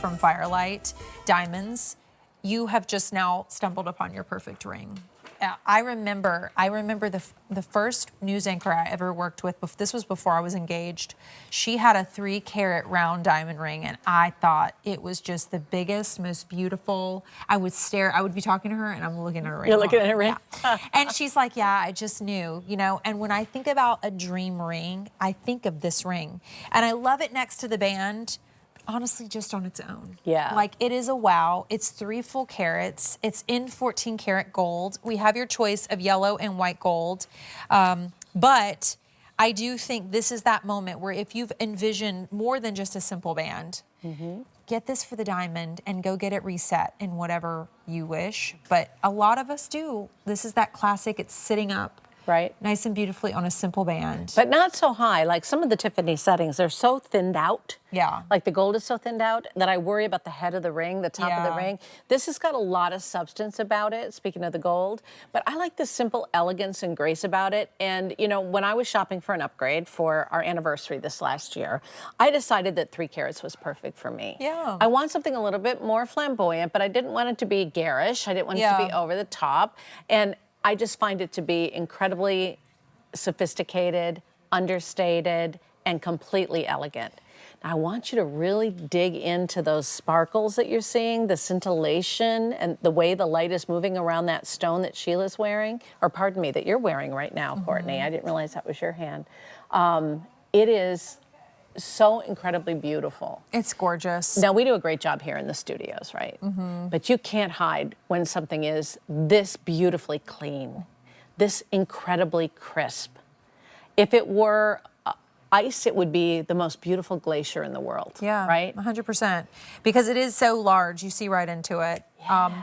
from Firelight Diamonds, you have just now stumbled upon your perfect ring. I remember the first news anchor I ever worked with, this was before I was engaged, she had a 3-carat round diamond ring, and I thought it was just the biggest, most beautiful. I would be talking to her, and I'm looking at her ring. You're looking at her ring? Yeah. And she's like, yeah, I just knew, you know, and when I think about a dream ring, I think of this ring. And I love it next to the band. Honestly, just on its own. Yeah. Like, it is a wow. It's 3 full carats. It's in 14-karat gold. We have your choice of yellow and white gold. But I do think this is that moment where if you've envisioned more than just a simple band, get this for the diamond and go get it reset in whatever you wish. But a lot of us do. This is that classic. It's sitting up. Right. Nice and beautifully on a simple band. But not so high. Like some of the Tiffany settings, they're so thinned out. Yeah. Like the gold is so thinned out that I worry about the head of the ring, the top of the ring. This has got a lot of substance about it, speaking of the gold. But I like the simple elegance and grace about it. And, you know, when I was shopping for an upgrade for our anniversary this last year, I decided that 3 carats was perfect for me. Yeah. I want something a little bit more flamboyant, but I didn't want it to be garish. I didn't want it to be over the top. And I just find it to be incredibly sophisticated, understated, and completely elegant. Now, I want you to really dig into those sparkles that you're seeing, the scintillation, and the way the light is moving around that stone that Sheila's wearing, or pardon me, that you're wearing right now, Courtney. I didn't realize that was your hand. It is so incredibly beautiful. It's gorgeous. Now, we do a great job here in the studios, right? But you can't hide when something is this beautifully clean, this incredibly crisp. If it were ice, it would be the most beautiful glacier in the world. Yeah, right? 100%. Because it is so large, you see right into it.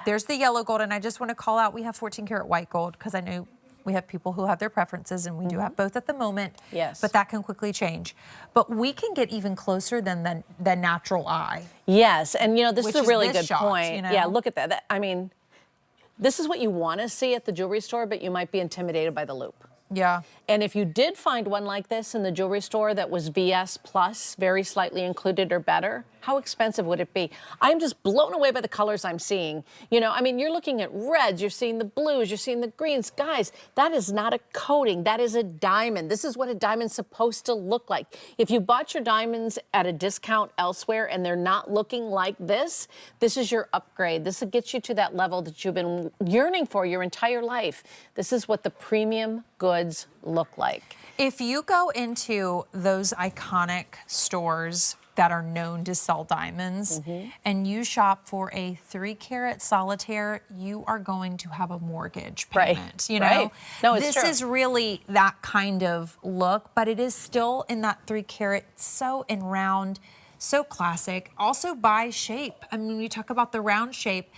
There's the yellow gold, and I just want to call out, we have 14-karat white gold, because I know we have people who have their preferences, and we do have both at the moment. Yes. But that can quickly change. But we can get even closer than the natural eye. Yes, and you know, this is a really good shot, point. you know? Yeah, look at that. I mean, this is what you want to see at the jewelry store, but you might be intimidated by the loop. Yeah. And if you did find one like this in the jewelry store that was VS plus, very slightly included or better, how expensive would it be? I'm just blown away by the colors I'm seeing. You know, I mean, you're looking at reds, you're seeing the blues, you're seeing the greens. Guys, that is not a coating, that is a diamond. This is what a diamond's supposed to look like. If you bought your diamonds at a discount elsewhere and they're not looking like this is your upgrade. This will get you to that level that you've been yearning for your entire life. This is what the premium goods look like. If you go into those iconic stores that are known to sell diamonds and you shop for a 3-carat solitaire, you are going to have a mortgage payment, you know? Right. No, it's this true. is really that kind of look, but it is still in that 3-carat, so in round, so classic. Also by shape. I mean, we talk about the round shape.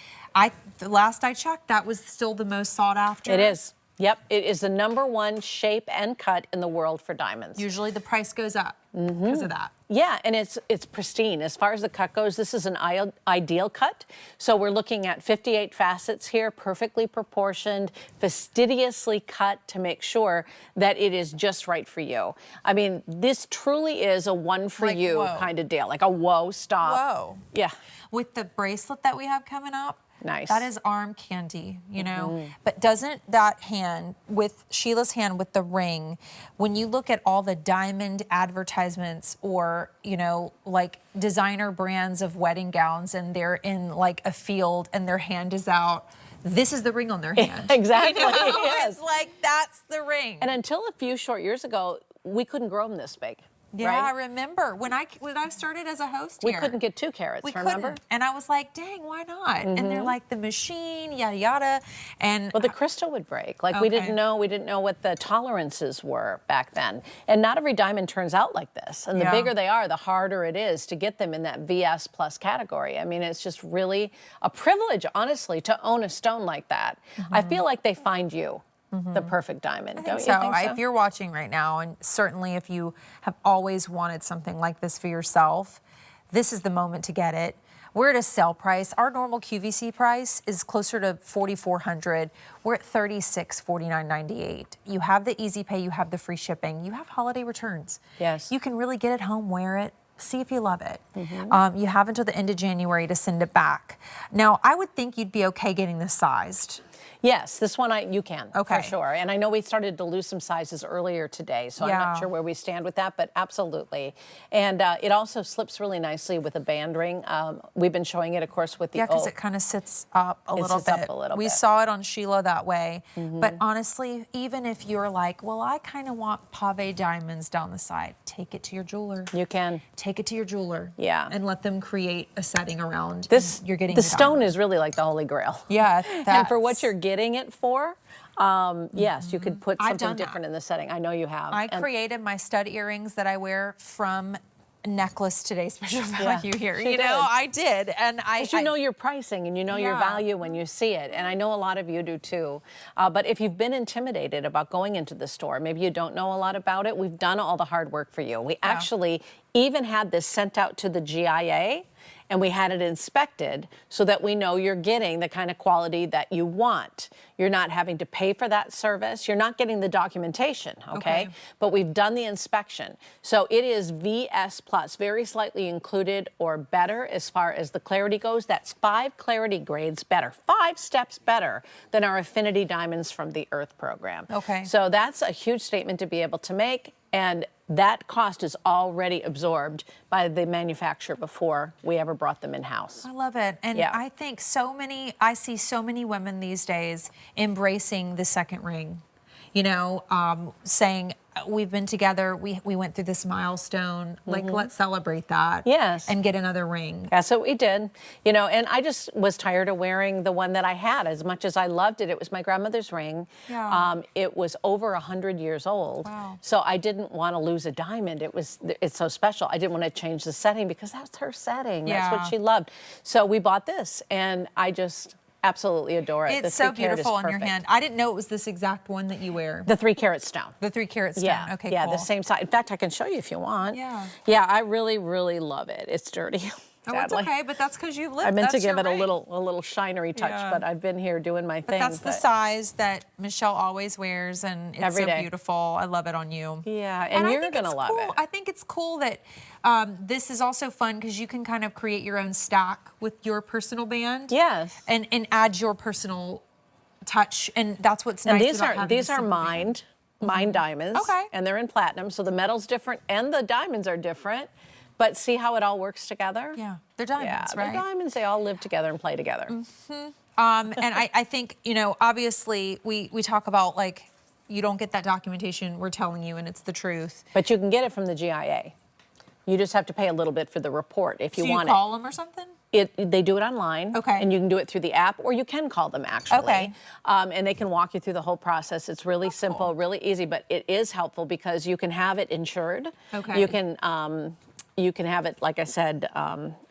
The last I checked, that was still the most sought after. It is. Yep, it is the #1 shape and cut in the world for diamonds. Usually the price goes up because of that. Yeah, and it's pristine. As far as the cut goes, this is an ideal cut. So we're looking at 58 facets here, perfectly proportioned, fastidiously cut to make sure that it is just right for you. I mean, this truly is a one for you whoa. kind of deal, like a whoa, stop. Whoa. Yeah. With the bracelet that we have coming up, Nice. that is arm candy, you know? But doesn't that hand, with Sheila's hand with the ring, when you look at all the diamond advertisements or, you know, like designer brands of wedding gowns and they're in like a field and their hand is out, this is the ring on their hand. Exactly, You know? yes. It's like, that's the ring. And until a few short years ago, we couldn't grow them this big. Yeah, right? I remember when I started as a host We here. couldn't get 2 carats, We remember? couldn't. And I was like, dang, why not? And they're like, the machine, yada, yada. And well, the crystal would break. Like we didn't know what the tolerances were back then. And not every diamond turns out like this. And the bigger they are, the harder it is to get them in that VS plus category. I mean, it's just really a privilege, honestly, to own a stone like that. I feel like they find you the perfect diamond, don't you think so? If you're watching right now, and certainly if you have always wanted something like this for yourself, this is the moment to get it. We're at a sale price. Our normal QVC price is closer to $4,400. We're at $3649.98. You have the easy pay, you have the free shipping, you have holiday returns. Yes. You can really get it home, wear it, See if you love it. You have until the end of January to send it back. Now, I would think you'd be okay getting this sized. Yes, this one you can, Okay. for sure. And I know we started to lose some sizes earlier today, so I'm not sure where we stand with that, but absolutely. And it also slips really nicely with a band ring. We've been showing it, of course, with the Yeah, because it kind of sits up a little sits up bit. a little We bit. saw it on Sheila that way. But honestly, even if you're like, well, I kind of want pave diamonds down the side, take it to your jeweler. You can. Take it to your jeweler. Yeah. And let them create a setting around. This, and you're getting the your stone diamonds. is really like the Holy Grail. Yeah. And for what you're getting it for, yes, you could put I've something done that. different in the setting. I know you have. I And created my stud earrings that I wear from necklace today's special value here. she You did. know, I did. And Because you know your pricing and you know your Yeah. value when you see it. And I know a lot of you do too. But if you've been intimidated about going into the store, maybe you don't know a lot about it, we've done all the hard work for you. We actually even had this sent out to the GIA and we had it inspected so that we know you're getting the kind of quality that you want. You're not having to pay for that service. You're not getting the documentation, okay? But we've done the inspection. So it is VS Plus, very slightly included or better as far as the clarity goes. That's 5 clarity grades better, 5 steps better than our Affinity Diamonds from the Earth program. Okay. So that's a huge statement to be able to make. And that cost is already absorbed by the manufacturer before we ever brought them in-house. I love it. And I think I see so many women these days embracing the second ring, you know, saying, we've been together, we went through this milestone, like let's celebrate that. Yes. And get another ring. That's what we did, you know, and I just was tired of wearing the one that I had. As much as I loved it, it was my grandmother's ring. Yeah. It was over 100 years old. Wow. So I didn't want to lose a diamond. It's so special. I didn't want to change the setting because that's her setting. That's what she loved. So we bought this and I just absolutely adore it. It's so beautiful on your hand. I didn't know it was this exact one that you wear. The 3-carat stone. The 3-carat stone. Yeah. Okay, yeah, cool. the same size. In fact, I can show you if you want. Yeah. Yeah, I really, really love it. It's dirty. Oh, it's sadly. okay, but that's because you live. I meant to that's your give it a right. little shinery touch, Yeah. but I've been here doing my thing. But that's the size that Michelle always wears, and it's Every so day. beautiful. I love it on you. Yeah, and I you're think gonna it's love cool. it. I think it's cool that this is also fun because you can kind of create your own stack with your personal band. Yes. And add your personal touch, and that's what's And nice about having these the are simple band. mined diamonds. Okay. And they're in platinum, so the metal's different and the diamonds are different. But see how it all works together? Yeah, they're diamonds, right? They're diamonds. They all live together and play together. And I think, you know, obviously we talk about like, you don't get that documentation, we're telling you, and it's the truth. But you can get it from the GIA. You just have to pay a little bit for the report if you So want you call them or something? They do it online. Okay. And you can do it through the app, or you can call them actually. Okay. And they can walk you through the whole process. It's really simple, really easy, but it is helpful because you can have it insured. Okay. You can have it, like I said,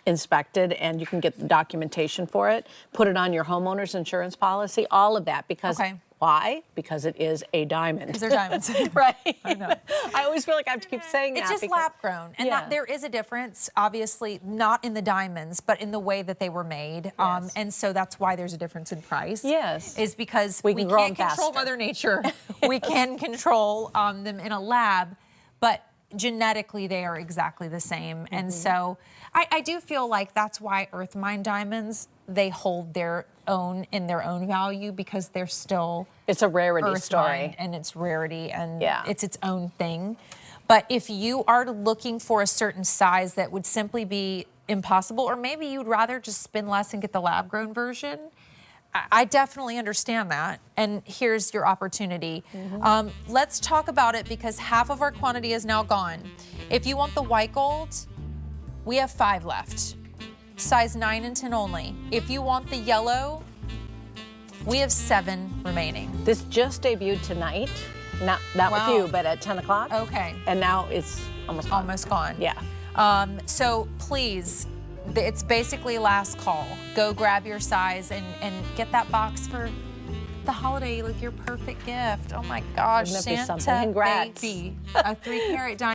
inspected, and you can get the documentation for it, put it on your homeowner's insurance policy, all of that. Because why? Because it is a diamond. Because they're diamonds. Right. I know. I always feel like I have to keep saying It's that. just because- lab grown, and Yeah. there is a difference, obviously, not in the diamonds, but in the way that they were made. Yes. And so that's why there's a difference in price. Yes. Is because We we can grow can't them control faster. Mother Nature. We can control them in a lab, but genetically they are exactly the same. And so I do feel like that's why Earth Mine diamonds, they hold their own in their own value because they're still It's a rarity Earth story. Mine, and it's rarity, and Yeah. it's its own thing. But if you are looking for a certain size that would simply be impossible, or maybe you'd rather just spend less and get the lab grown version, I definitely understand that. And here's your opportunity. Let's talk about it because half of our quantity is now gone. If you want the white gold, we have 5 left. Size 9 and 10 only. If you want the yellow, we have 7 remaining. This just debuted tonight. Not Wow. with you, but at 10 o'clock. Okay. And now it's almost gone. Almost gone. Yeah. So please, it's basically last call. Go grab your size and get that box for the holiday, like your perfect gift. Oh my gosh, Wouldn't that be something? Santa Congrats. baby. A 3-carat diamond.